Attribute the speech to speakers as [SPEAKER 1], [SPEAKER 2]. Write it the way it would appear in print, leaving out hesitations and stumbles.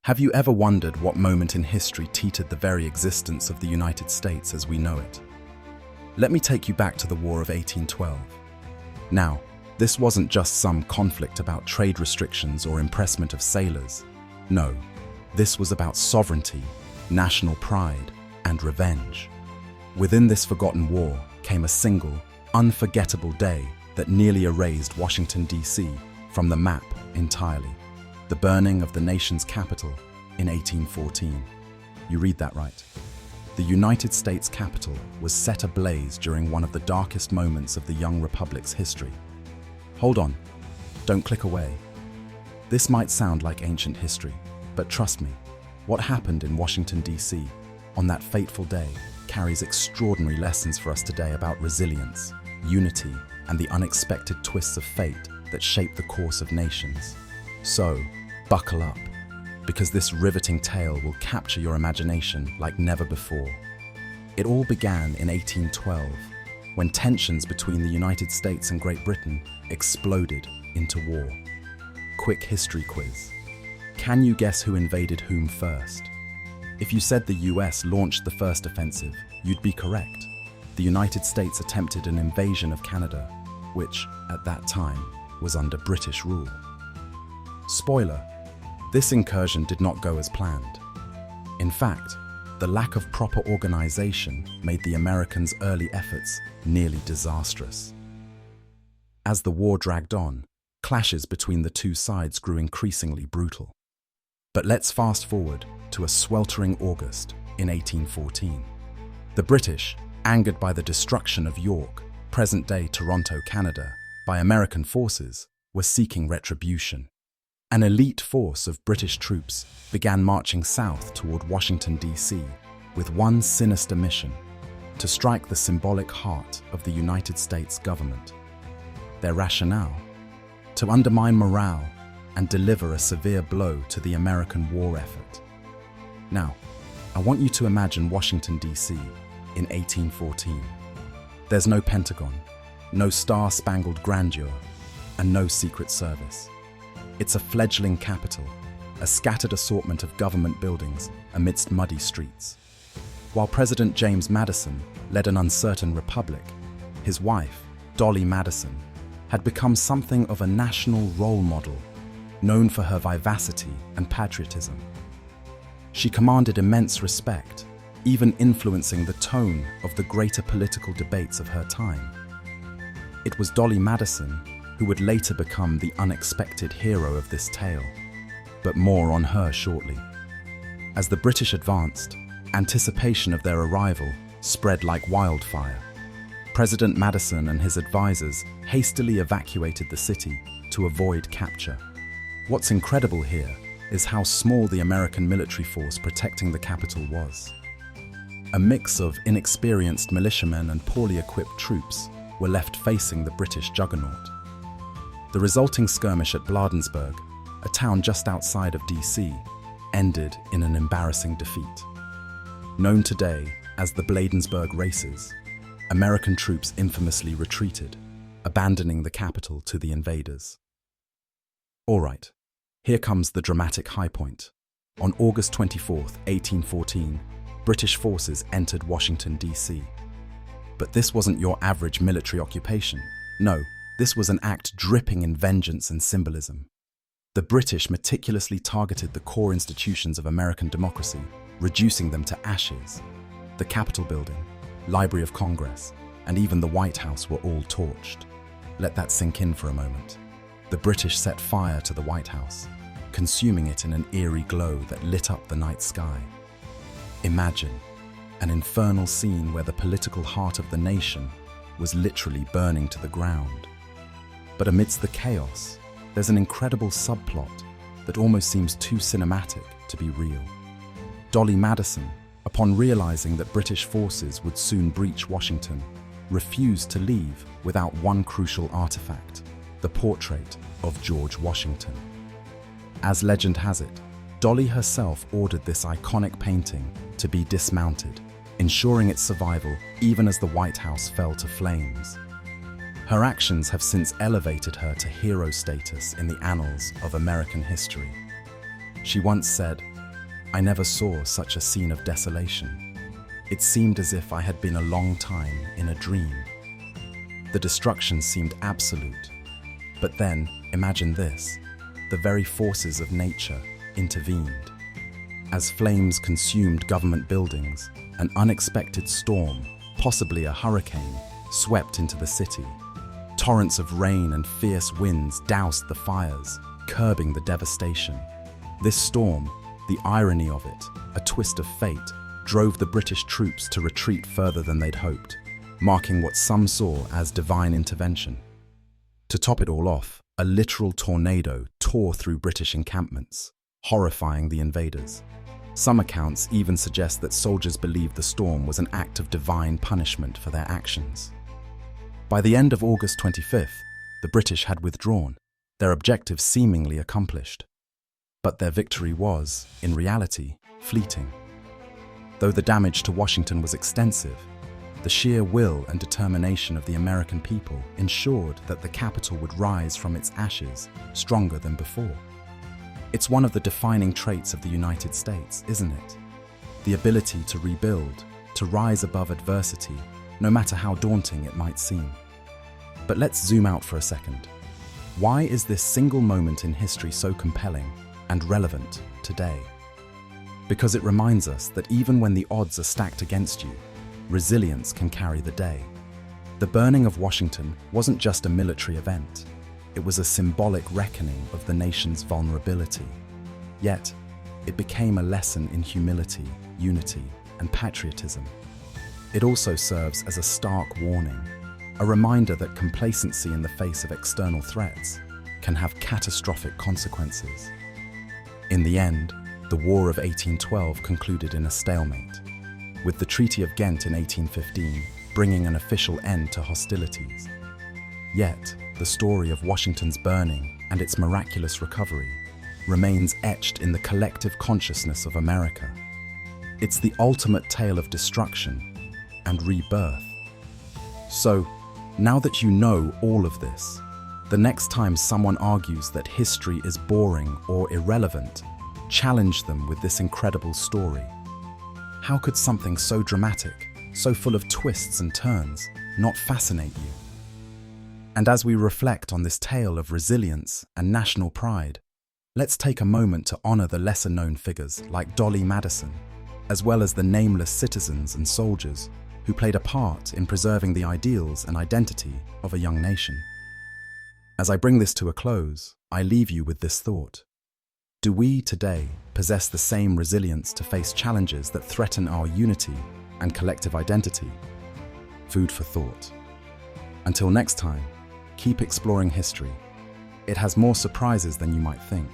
[SPEAKER 1] Have you ever wondered what moment in history teetered the very existence of the United States as we know it? Let me take you back to the War of 1812. Now, this wasn't just some conflict about trade restrictions or impressment of sailors. No, this was about sovereignty, national pride, and revenge. Within this forgotten war came a single, unforgettable day that nearly erased Washington, D.C. from the map entirely. The burning of the nation's capital in 1814. You read that right. The United States Capitol was set ablaze during one of the darkest moments of the young republic's history. Hold on, don't click away. This might sound like ancient history, but trust me, what happened in Washington, D.C. on that fateful day carries extraordinary lessons for us today about resilience, unity, and the unexpected twists of fate that shape the course of nations. So, buckle up, because this riveting tale will capture your imagination like never before. It all began in 1812, when tensions between the United States and Great Britain exploded into war. Quick history quiz. Can you guess who invaded whom first? If you said the US launched the first offensive, you'd be correct. The United States attempted an invasion of Canada, which, at that time, was under British rule. Spoiler, this incursion did not go as planned. In fact, the lack of proper organization made the Americans' early efforts nearly disastrous. As the war dragged on, clashes between the two sides grew increasingly brutal. But let's fast forward to a sweltering August in 1814. The British, angered by the destruction of York, present-day Toronto, Canada, by American forces, were seeking retribution. An elite force of British troops began marching south toward Washington, D.C., with one sinister mission: to strike the symbolic heart of the United States government. Their rationale? To undermine morale and deliver a severe blow to the American war effort. Now, I want you to imagine Washington, D.C. in 1814. There's no Pentagon, no star-spangled grandeur, and no Secret Service. It's a fledgling capital, a scattered assortment of government buildings amidst muddy streets. While President James Madison led an uncertain republic, his wife, Dolley Madison, had become something of a national role model, known for her vivacity and patriotism. She commanded immense respect, even influencing the tone of the greater political debates of her time. It was Dolley Madison who would later become the unexpected hero of this tale, but more on her shortly. As the British advanced, anticipation of their arrival spread like wildfire. President Madison and his advisors hastily evacuated the city to avoid capture. What's incredible here is how small the American military force protecting the capital was. A mix of inexperienced militiamen and poorly equipped troops were left facing the British juggernaut. The resulting skirmish at Bladensburg, a town just outside of D.C., ended in an embarrassing defeat. Known today as the Bladensburg Races, American troops infamously retreated, abandoning the capital to the invaders. All right, here comes the dramatic high point. On August 24, 1814, British forces entered Washington, D.C. But this wasn't your average military occupation. No, this was an act dripping in vengeance and symbolism. The British meticulously targeted the core institutions of American democracy, reducing them to ashes. The Capitol building, Library of Congress, and even the White House were all torched. Let that sink in for a moment. The British set fire to the White House, consuming it in an eerie glow that lit up the night sky. Imagine an infernal scene where the political heart of the nation was literally burning to the ground. But amidst the chaos, there's an incredible subplot that almost seems too cinematic to be real. Dolley Madison, upon realizing that British forces would soon breach Washington, refused to leave without one crucial artifact: the portrait of George Washington. As legend has it, Dolley herself ordered this iconic painting to be dismounted, ensuring its survival even as the White House fell to flames. Her actions have since elevated her to hero status in the annals of American history. She once said, I never saw such a scene of desolation. It seemed as if I had been a long time in a dream. The destruction seemed absolute. But then, imagine this: the very forces of nature intervened. As flames consumed government buildings, an unexpected storm, possibly a hurricane, swept into the city. Torrents of rain and fierce winds doused the fires, curbing the devastation. This storm, the irony of it, a twist of fate, drove the British troops to retreat further than they'd hoped, marking what some saw as divine intervention. To top it all off, a literal tornado tore through British encampments, horrifying the invaders. Some accounts even suggest that soldiers believed the storm was an act of divine punishment for their actions. By the end of August 25th, the British had withdrawn, their objective seemingly accomplished. But their victory was, in reality, fleeting. Though the damage to Washington was extensive, the sheer will and determination of the American people ensured that the capital would rise from its ashes stronger than before. It's one of the defining traits of the United States, isn't it? The ability to rebuild, to rise above adversity, no matter how daunting it might seem. But let's zoom out for a second. Why is this single moment in history so compelling and relevant today? Because it reminds us that even when the odds are stacked against you, resilience can carry the day. The burning of Washington wasn't just a military event. It was a symbolic reckoning of the nation's vulnerability. Yet, it became a lesson in humility, unity, and patriotism. It also serves as a stark warning, a reminder that complacency in the face of external threats can have catastrophic consequences. In the end, the War of 1812 concluded in a stalemate, with the Treaty of Ghent in 1815 bringing an official end to hostilities. Yet, the story of Washington's burning and its miraculous recovery remains etched in the collective consciousness of America. It's the ultimate tale of destruction and rebirth. So, now that you know all of this, the next time someone argues that history is boring or irrelevant, challenge them with this incredible story. How could something so dramatic, so full of twists and turns, not fascinate you? And as we reflect on this tale of resilience and national pride, let's take a moment to honor the lesser-known figures like Dolley Madison, as well as the nameless citizens and soldiers who played a part in preserving the ideals and identity of a young nation. As I bring this to a close, I leave you with this thought. Do we today possess the same resilience to face challenges that threaten our unity and collective identity? Food for thought. Until next time, keep exploring history. It has more surprises than you might think.